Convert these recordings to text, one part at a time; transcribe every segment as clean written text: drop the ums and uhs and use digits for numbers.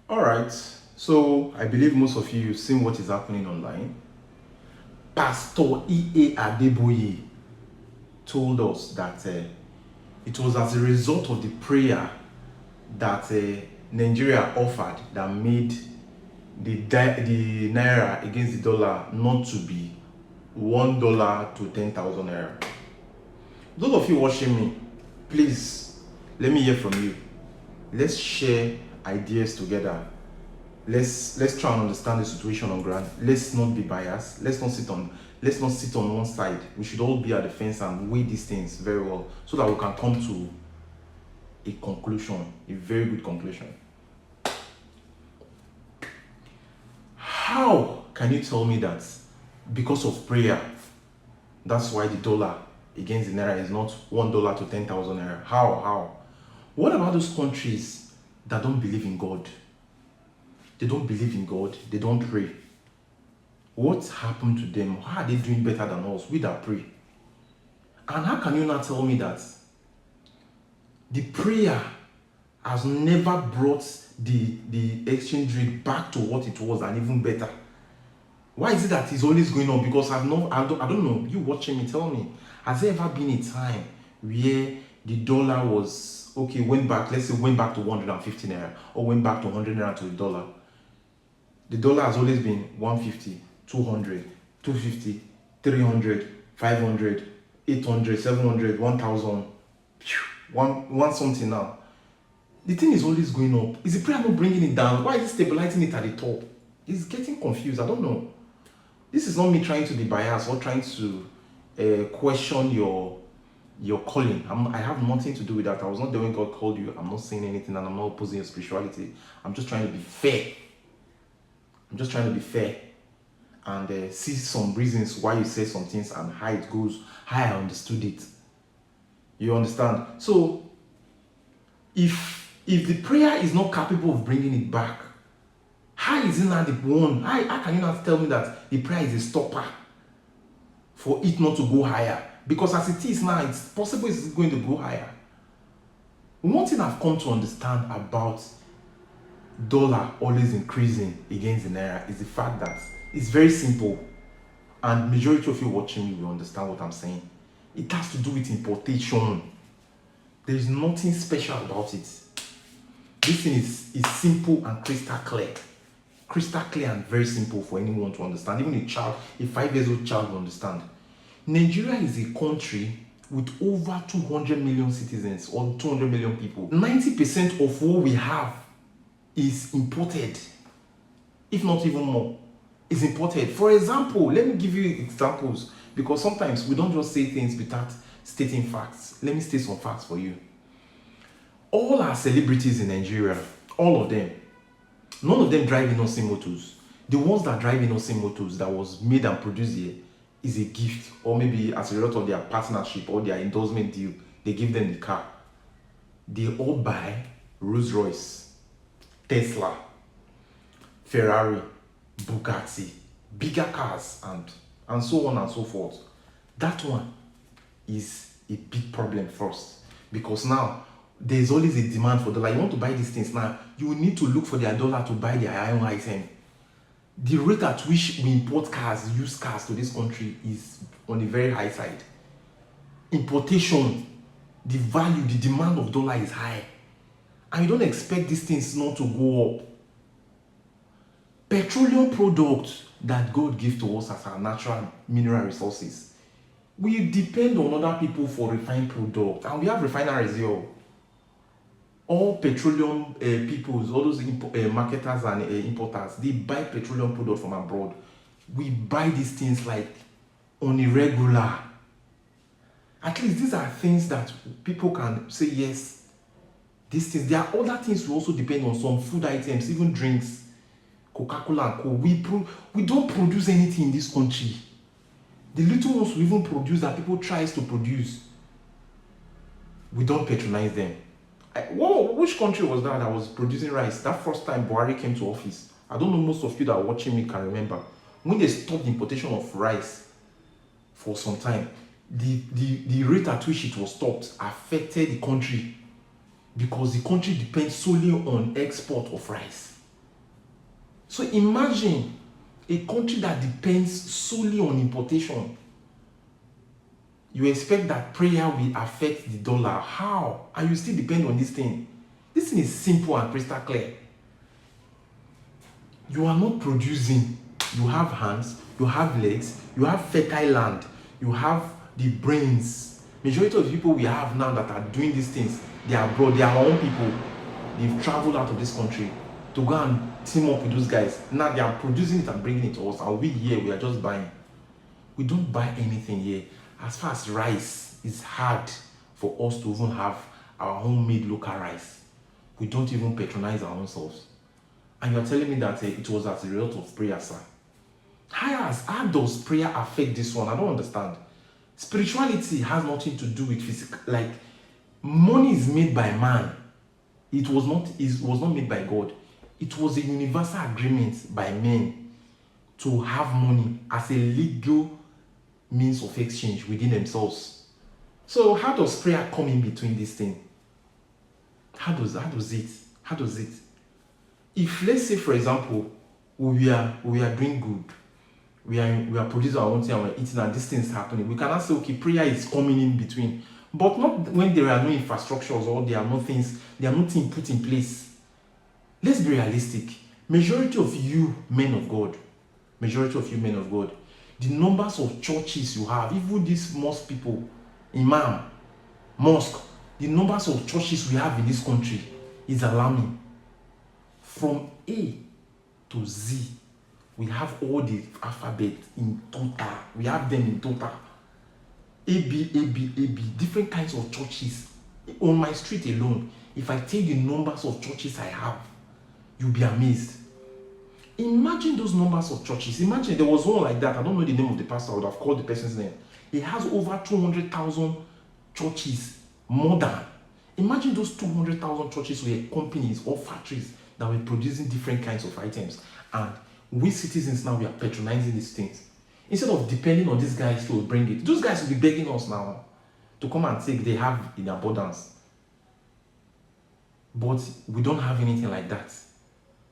All right. So I believe most of you have seen what is happening online. Pastor E.A. Adeboye told us that it was as a result of the prayer that Nigeria offered that made the naira against the dollar not to be $1 to 10,000 naira. Those of you watching me, please let me hear from you. Let's share ideas together. Let's try and understand the situation on ground. Let's not be biased. Let's not sit on one side. We should all be at the fence and weigh these things very well so that we can come to a conclusion, a very good conclusion. How can you tell me that because of prayer, that's why the dollar against the naira is not $1 to 10,000 naira? How? What about those countries that don't believe in God? They don't believe in God. They don't pray. What happened to them? How are they doing better than us? We that pray. And how can you not tell me that the prayer has never brought the exchange rate back to what it was and even better? Why is it that it's always going on? Because I don't know. You watching me, tell me. Has there ever been a time where the dollar was went back, let's say went back to 150 naira or went back to 100 naira to the dollar? The dollar has always been 150, 200, 250, 300, 500, 800, 700, 1000, one something now. The thing is always going up. Is the prayer not bringing it down? Why is it stabilizing it at the top? It's getting confused. I don't know. This is not me trying to be biased or trying to question your calling. I have nothing to do with that. I was not the one God called you. I'm not saying anything and I'm not opposing your spirituality. I'm just trying to be fair. And see some reasons why you say some things and how it goes, how I understood it. You understand? So, if the prayer is not capable of bringing it back, how is it not the one? How can you not tell me that the prayer is a stopper for it not to go higher? Because as it is now, it's possible it's going to go higher. One thing I've come to understand about dollar always increasing against the naira is the fact that it's very simple, and majority of you watching me will understand what I'm saying. It has to do with importation. There is nothing special about it. This thing is simple and crystal clear and very simple for anyone to understand. Even a 5 years old child will understand. Nigeria is a country with over 200 million citizens or 200 million people. 90% of what we have is imported, if not even more, is imported. For example, let me give you examples, because sometimes we don't just say things without stating facts. Let me state some facts for you. All our celebrities in Nigeria, all of them, none of them drive innocent motors. The ones that drive innocent motors that was made and produced here is a gift, or maybe as a result of their partnership or their endorsement deal, they give them the car. They all buy Rolls Royce, Tesla, Ferrari, Bugatti, bigger cars, and so on and so forth. That one is a big problem first, because now there's always a demand for dollar. You want to buy these things now, you will need to look for their dollar to buy their own item. The rate at which we import cars, used cars to this country is on the very high side. Importation, the value, the demand of dollar is high. And you don't expect these things not to go up. Petroleum products that God gives to us as our natural mineral resources, we depend on other people for refined products. And we have refineries here. All petroleum peoples, all those marketers and importers, they buy petroleum products from abroad. We buy these things like on a regular. At least these are things that people can say, yes, these things. There are other things we also depend on, some food items, even drinks, Coca-Cola and Co. We don't produce anything in this country. The little ones we even produce that people tries to produce, we don't patronize them. Which country was that was producing rice? That first time Buhari came to office, I don't know, most of you that are watching me can remember, when they stopped the importation of rice for some time, the rate at which it was stopped affected the country, because the country depends solely on export of rice. So imagine a country that depends solely on importation. You expect that prayer will affect the dollar. How? And you still depend on this thing. This thing is simple and crystal clear. You are not producing. You have hands, you have legs, you have fertile land, you have the brains. Majority of the people we have now that are doing these things, they are abroad, they are our own people. They've traveled out of this country to go and team up with those guys. Now they are producing it and bringing it to us, and we here, we are just buying. We don't buy anything here. As far as rice, it's hard for us to even have our homemade local rice. We don't even patronize our own selves. And you're telling me that it was as a result of prayer, sir. How does prayer affect this one? I don't understand. Spirituality has nothing to do with physical. Like, money is made by man. It was not made by God. It was a universal agreement by men to have money as a legal means of exchange within themselves. So how does prayer come in between this thing? How does it? If, let's say, for example, we are doing good, we are producing our own thing and we're eating, and these things happening, we cannot say, okay, prayer is coming in between. But not when there are no infrastructures or there are no things put in place. Let's be realistic. Majority of you men of God, the numbers of churches you have, even these mosque people, imam, mosque, the numbers of churches we have in this country is alarming. From A to Z, we have all the alphabet in total. We have them in total. A, B, different kinds of churches. On my street alone, if I tell you the numbers of churches I have, you'll be amazed. Imagine those numbers of churches. Imagine there was one like that. I don't know the name of the pastor. I would have called the person's name. He has over 200,000 churches, more than. Imagine those 200,000 churches were companies or factories that were producing different kinds of items. And we citizens now, we are patronizing these things. Instead of depending on these guys to bring it, those guys will be begging us now to come and take. They have in abundance. But we don't have anything like that.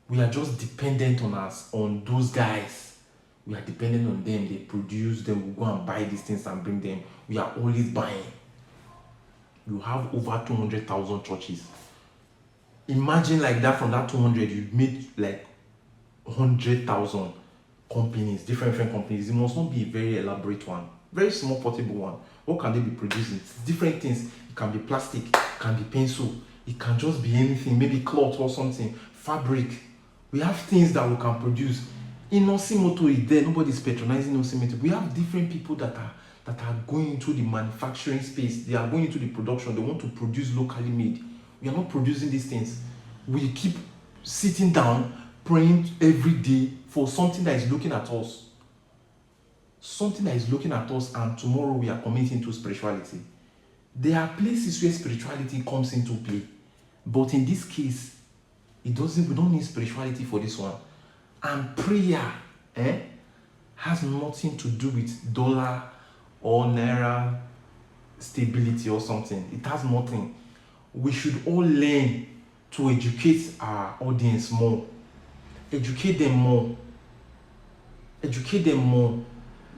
We are just dependent on those guys. We are dependent on them. They produce them. We go and buy these things and bring them. We are always buying. You have over 200,000 churches. Imagine like that, from that 200, you made like 100,000 companies, different companies. It must not be a very elaborate one. Very small, portable one. What can they be producing? It's different things. It can be plastic, it can be pencil, it can just be anything, maybe cloth or something, fabric. We have things that we can produce. Inosimoto is there. Nobody's patronizing Inosimoto. We have different people that are going into the manufacturing space. They are going into the production. They want to produce locally made. We are not producing these things. We keep sitting down, praying every day for something that is looking at us. Something that is looking at us, and tomorrow we are committing to spirituality. There are places where spirituality comes into play. But in this case, we don't need spirituality for this one. And prayer has nothing to do with dollar or naira stability or something. It has nothing. We should all learn to educate our audience more. Educate them more.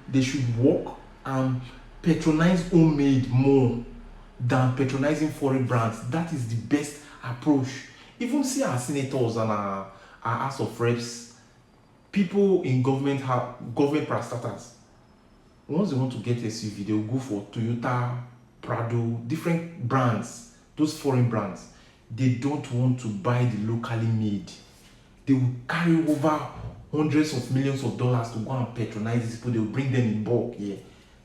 They should work and patronize homemade more than patronizing foreign brands. That is the best approach. Even see our senators and our House of Reps, people in government parastatals. Once they want to get SUV, they will go for Toyota, Prado, different brands, those foreign brands. They don't want to buy the locally made. They will carry over hundreds of millions of dollars to go and patronize these people. They will bring them in bulk. Yeah,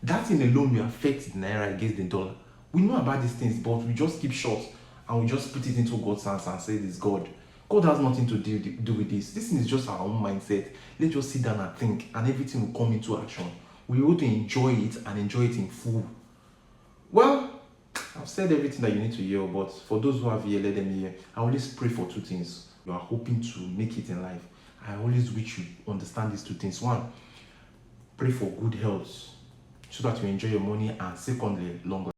that in alone will affect the naira against the dollar. We know about these things, but we just keep short and we just put it into God's hands and say it is God. God has nothing to do with this. This is just our own mindset. Let's just sit down and think, and everything will come into action. We'll be able to enjoy it and enjoy it in full. Well, I've said everything that you need to hear, but for those who have here, let them hear. I always pray for two things. You are hoping to make it in life. I always wish you understand these two things. One, pray for good health so that you enjoy your money, and secondly, longer.